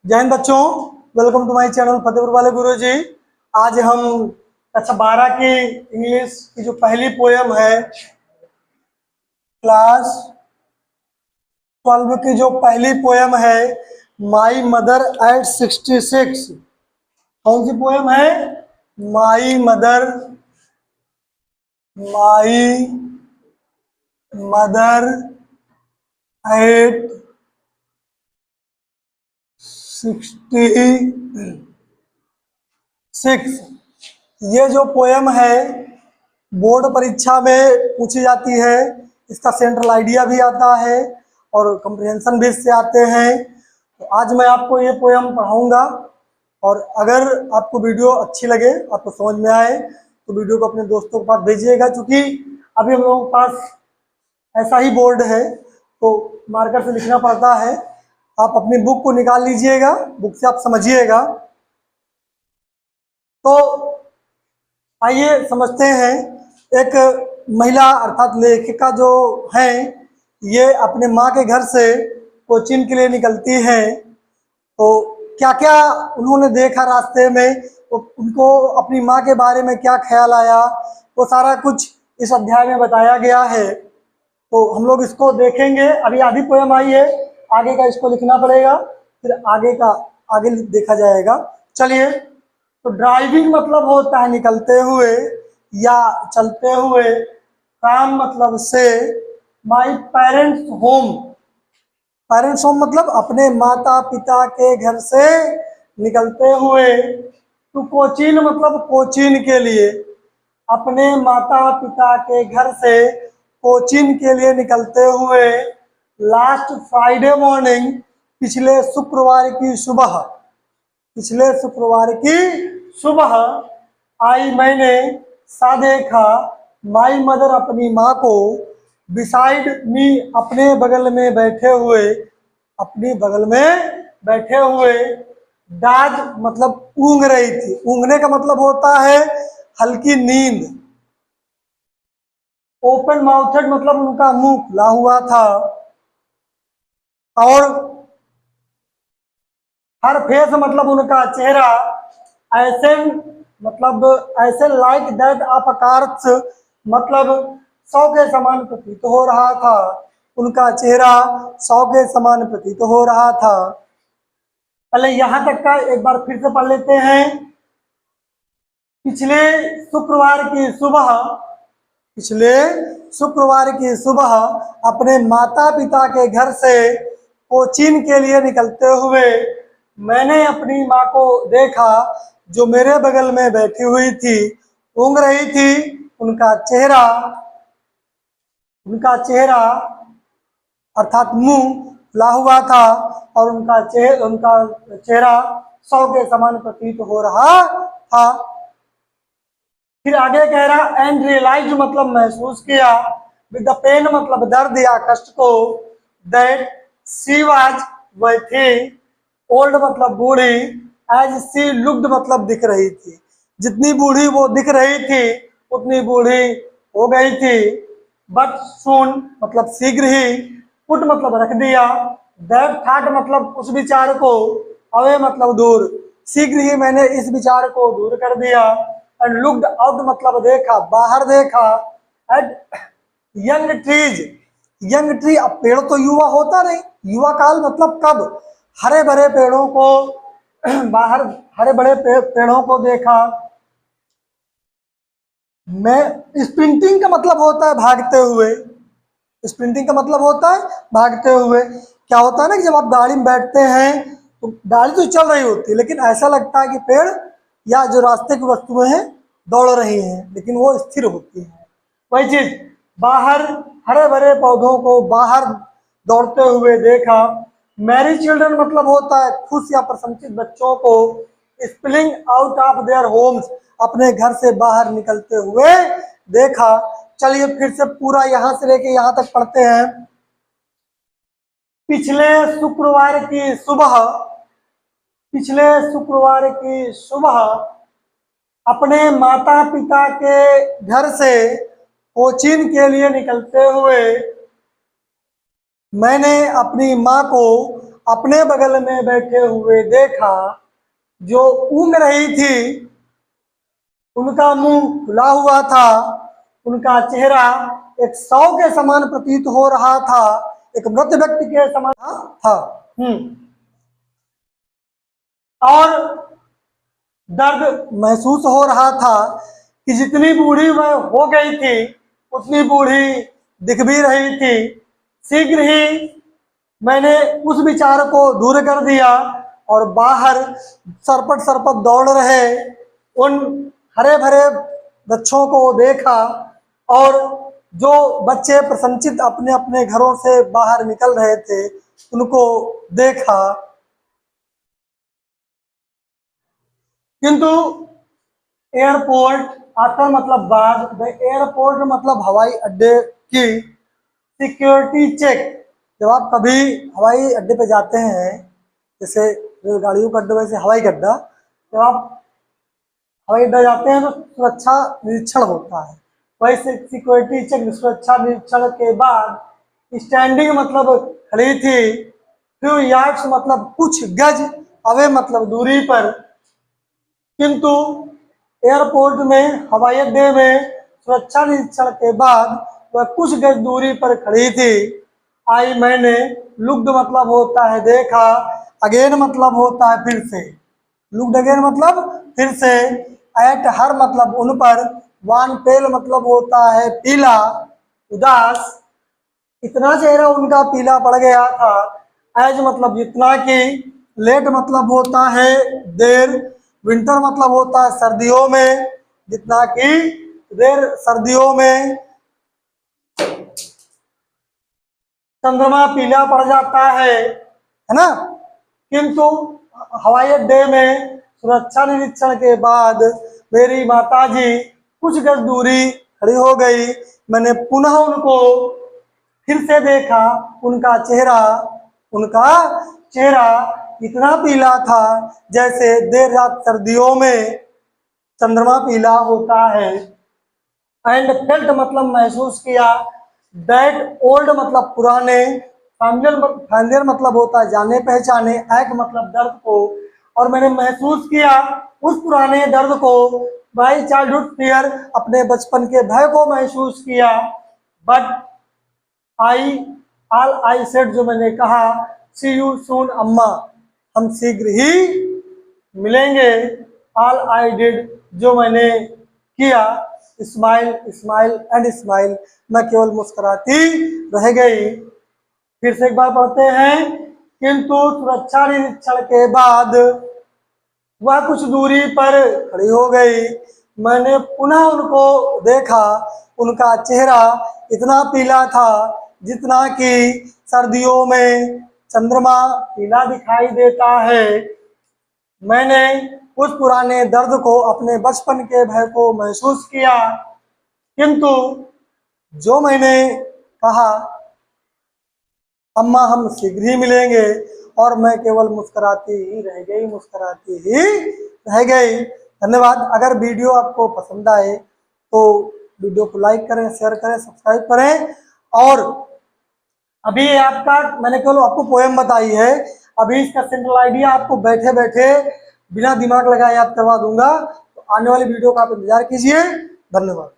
जय हिंद बच्चों। Welcome to my channel Fatehpur वाले गुरुजी। आज हम कक्षा 12 की इंग्लिश की जो पहली पोयम है, क्लास 12 की जो पहली पोयम है, माई मदर एट 66। कौन सी पोयम है? My mother eight 66। ये जो पोयम है बोर्ड परीक्षा में पूछी जाती है। इसका सेंट्रल आइडिया भी आता है और कंप्रिहेंशन भी इससे आते हैं। तो आज मैं आपको ये पोयम पढ़ाऊंगा और अगर आपको वीडियो अच्छी लगे, आपको समझ में आए, तो वीडियो को अपने दोस्तों के पास भेजिएगा। क्योंकि अभी हम लोगों के पास ऐसा ही बोर्ड है तो मार्कर से लिखना पड़ता है। आप अपनी बुक को निकाल लीजिएगा, बुक से आप समझिएगा। तो आइए समझते हैं। एक महिला अर्थात लेखिका जो हैं, ये अपने माँ के घर से कोचिंग के लिए निकलती हैं। तो क्या क्या उन्होंने देखा रास्ते में, तो उनको अपनी माँ के बारे में क्या ख्याल आया, वो सारा कुछ इस अध्याय में बताया गया है। तो हम लोग इसको देखेंगे। अभी आधी पोयम आई है, आगे का इसको लिखना पड़ेगा, फिर आगे देखा जाएगा। चलिए। तो ड्राइविंग मतलब होता है निकलते हुए या चलते हुए। काम मतलब से। माई पेरेंट्स होम मतलब अपने माता पिता के घर से निकलते हुए। टू कोचीन मतलब कोचीन के लिए। अपने माता पिता के घर से कोचीन के लिए निकलते हुए। लास्ट फ्राइडे मॉर्निंग पिछले शुक्रवार की सुबह आई मैंने सा देखा। माई मदर अपनी माँ को। बिसाइड मी अपने बगल में बैठे हुए। डाज मतलब ऊँग रही थी। ऊँगने का मतलब होता है हल्की नींद। ओपन माउथेड मतलब उनका मुंह खुला हुआ था। और हर फेस मतलब उनका चेहरा। ऐसे मतलब ऐसे लाइक दैट ऑफ अकार्स मतलब 100 के समान प्रतीत हो रहा था। उनका चेहरा 100 के समान प्रतीत हो रहा था। पहले यहां तक का एक बार फिर से पढ़ लेते हैं। पिछले शुक्रवार की सुबह अपने माता पिता के घर से कोचीन के लिए निकलते हुए मैंने अपनी माँ को देखा, जो मेरे बगल में बैठी हुई थी, ऊँग रही थी। उनका चेहरा अर्थात मुंह खुला हुआ था और उनका चेहरा 100 के समान प्रतीत हो रहा था। फिर आगे कह रहा एंड रियलाइज मतलब महसूस किया। विद द पेन मतलब दर्द या कष्ट को। दैट शी वाज वह थी। ओल्ड मतलब बूढ़ी। एज शी लुक्ड मतलब दिख रही थी। जितनी बूढ़ी वो दिख रही थी उतनी बूढ़ी हो गई थी। बट सून मतलब शीघ्र ही। पुट मतलब रख दिया। दैट थॉट मतलब उस विचार को। अवे मतलब दूर। शीघ्र ही मैंने इस विचार को दूर कर दिया। एंड लुक्ड आउट मतलब देखा, बाहर देखा। Eight young tree. अब पेड़ तो युवा होता नहीं, युवा काल मतलब कब। हरे भरे पेड़ों को बाहर हरे भरे पेड़ों को देखा। मैं स्प्रिंटिंग का मतलब होता है भागते हुए। भागते हुए क्या होता है ना कि जब आप गाड़ी में बैठते हैं तो गाड़ी तो चल रही होती है, लेकिन ऐसा लगता है कि पेड़ या जो रास्ते की वस्तुएं हैं दौड़ रही हैं, लेकिन वो स्थिर होती हैं। वही चीज बाहर हरे भरे पौधों को बाहर दौड़ते हुए देखा। मैरी चिल्ड्रन मतलब होता है खुश या प्रसन्नचित बच्चों को। Spilling out of their homes अपने घर से बाहर निकलते हुए देखा। चलिए फिर से पूरा यहां से लेके यहां तक पढ़ते हैं। पिछले शुक्रवार की सुबह अपने माता पिता के घर से कोचीन के लिए निकलते हुए मैंने अपनी माँ को अपने बगल में बैठे हुए देखा, जो ऊँघ रही थी उनका मुंह खुला हुआ था, उनका चेहरा एक शव के समान प्रतीत हो रहा था, एक मृत व्यक्ति के समान था। और दर्द महसूस हो रहा था कि जितनी बूढ़ी वह हो गई थी उतनी बूढ़ी दिख भी रही थी। शीघ्र ही मैंने उस विचार को दूर कर दिया और बाहर सरपट सरपट दौड़ रहे उन हरे भरे वृक्षों को देखा और जो बच्चे प्रसन्नचित अपने अपने घरों से बाहर निकल रहे थे उनको देखा। किंतु एयरपोर्ट आता मतलब बाद, एयरपोर्ट मतलब हवाई अड्डे की सिक्योरिटी चेक। जब आप कभी हवाई अड्डे पे जाते हैं, जैसे रेलगाड़ियों का अड्डा वैसे हवाई अड्डा, जब आप हवाई अड्डा जाते हैं तो सुरक्षा निरीक्षण होता है, वैसे सिक्योरिटी चेक सुरक्षा निरीक्षण के बाद स्टैंडिंग मतलब खड़ी थी, फ्यू यार्ड्स मतलब कुछ गज अवे मतलब दूरी पर। किंतु एयरपोर्ट में हवाई अड्डे में सुरक्षा निरीक्षण के बाद वह कुछ गज दूरी पर खड़ी थी। आई मैंने लुक्ड मतलब होता है देखा, अगेन मतलब होता है फिर से, लुक्ड अगेन मतलब फिर से, एट हर मतलब उन पर, वान पेल मतलब होता है पीला, उदास, इतना चेहरा उनका पीला पड़ गया था। एज मतलब जितना कि, लेट मतलब होता है देर, विंटर मतलब होता है सर्दियों में, जितना कि देर सर्दियों में चंद्रमा पीला पड़ जाता है ना। किंतु हवाई अड्डे में सुरक्षा निरीक्षण के बाद मेरी माताजी कुछ गज दूरी खड़ी हो गई। मैंने पुनः उनको फिर से देखा, उनका चेहरा इतना पीला था जैसे देर रात सर्दियों में चंद्रमा पीला होता है। एंड फेल्ट मतलब महसूस किया, दैट ओल्ड मतलब पुराने, फैमिलियर मतलब होता है जाने पहचाने, एक मतलब दर्द को, और मैंने महसूस किया उस पुराने दर्द को, माई चाइल्डहुड फियर अपने बचपन के भय को महसूस किया। बट आई सेड जो मैंने कहा, सी यू सून अम्मा, हम शीघ्र ही मिलेंगे। ऑल आई डिड जो मैंने किया, स्माइल स्माइल एंड स्माइल, मैं केवल मुस्कुराती रह गई। फिर से एक बार पढ़ते हैं। किंतु सुरक्षा निरीक्षण के बाद वह कुछ दूरी पर खड़ी हो गई। मैंने पुनः उनको देखा, उनका चेहरा इतना पीला था जितना कि सर्दियों में चंद्रमा पीला दिखाई देता है। मैंने उस पुराने दर्द को, अपने बचपन के भय को महसूस किया। किंतु जो मैंने कहा अम्मा हम शीघ्र ही मिलेंगे, और मैं केवल मुस्कुराती ही रह गई, मुस्कुराती ही रह गई। धन्यवाद। अगर वीडियो आपको पसंद आए तो वीडियो को लाइक करें, शेयर करें, सब्सक्राइब करें। और अभी आपका, मैंने केवल आपको पोएम बताई है, अभी इसका सेंट्रल आइडिया आपको बैठे बैठे बिना दिमाग लगाए याद करवा दूंगा। तो आने वाली वीडियो का आप इंतजार कीजिए। धन्यवाद।